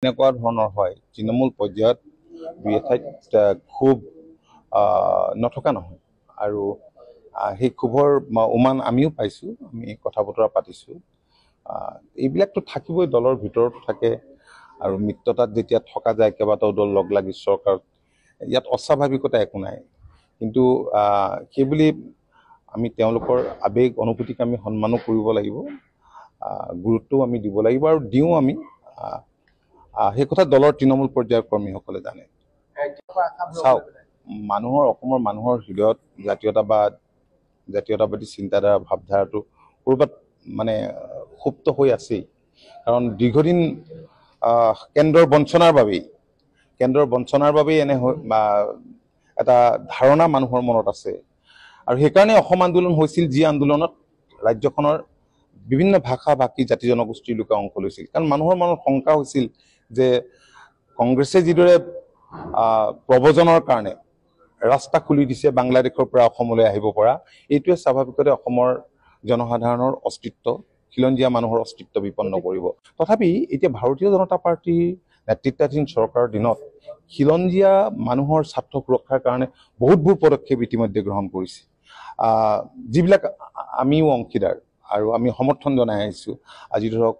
এনেকুৱা ধৰণৰ হয় তৃণমূল পৰ্যায়ত দুই এঠাইত ক্ষোভ নথকা নহয় আৰু সেই ক্ষোভৰ উমান আমিও পাইছোঁ, আমি কথা বতৰা পাতিছোঁ। এইবিলাকতো থাকিবই, দলৰ ভিতৰতো থাকে আৰু মিত্ৰতাত যেতিয়া থকা যায় কেইবাটাও দল লগ লাগি চৰকাৰত, ইয়াত অস্বাভাৱিকতা একো নাই। কিন্তু সেইবুলি আমি তেওঁলোকৰ আৱেগ অনুভূতিক আমি সন্মানো কৰিব লাগিব, গুৰুত্বও আমি দিব লাগিব আৰু দিওঁ আমি। সেই কথা দলৰ তৃণমূল পৰ্যায়ৰ কৰ্মীসকলে জানে। চাওক, অসমৰ মানুহৰ হৃদয়ত জাতীয়তাবাদী চিন্তাধাৰা ভাৱধাৰাটো ক'ৰবাত মানে সুপ্ত হৈ আছেই। কাৰণ দীৰ্ঘদিন কেন্দ্ৰৰ বঞ্চনাৰ বাবেই এনে এটা ধাৰণা মানুহৰ মনত আছে। আৰু সেইকাৰণে অসম আন্দোলন হৈছিল, যি আন্দোলনত ৰাজ্যখনৰ বিভিন্ন ভাষা ভাষী জাতি জনগোষ্ঠীৰ লোকে অংশ লৈছিল। কাৰণ মানুহৰ মনত শংকা হৈছিল যে কংগ্ৰেছে যিদৰে প্ৰব্ৰজনৰ কাৰণে ৰাস্তা খুলি দিছে বাংলাদেশৰ পৰা অসমলৈ আহিব পৰা, এইটোৱে স্বাভাৱিকতে অসমৰ জনসাধাৰণৰ অস্তিত্ব, খিলঞ্জীয়া মানুহৰ অস্তিত্ব বিপন্ন কৰিব। তথাপি এতিয়া ভাৰতীয় জনতা পাৰ্টীৰ নেতৃত্বাধীন চৰকাৰৰ দিনত খিলঞ্জীয়া মানুহৰ স্বাৰ্থ সুৰক্ষাৰ কাৰণে বহুতবোৰ পদক্ষেপ ইতিমধ্যে গ্ৰহণ কৰিছে, যিবিলাক আমিও অংশীদাৰ আৰু আমি সমৰ্থন জনাই আহিছোঁ। আজি ধৰক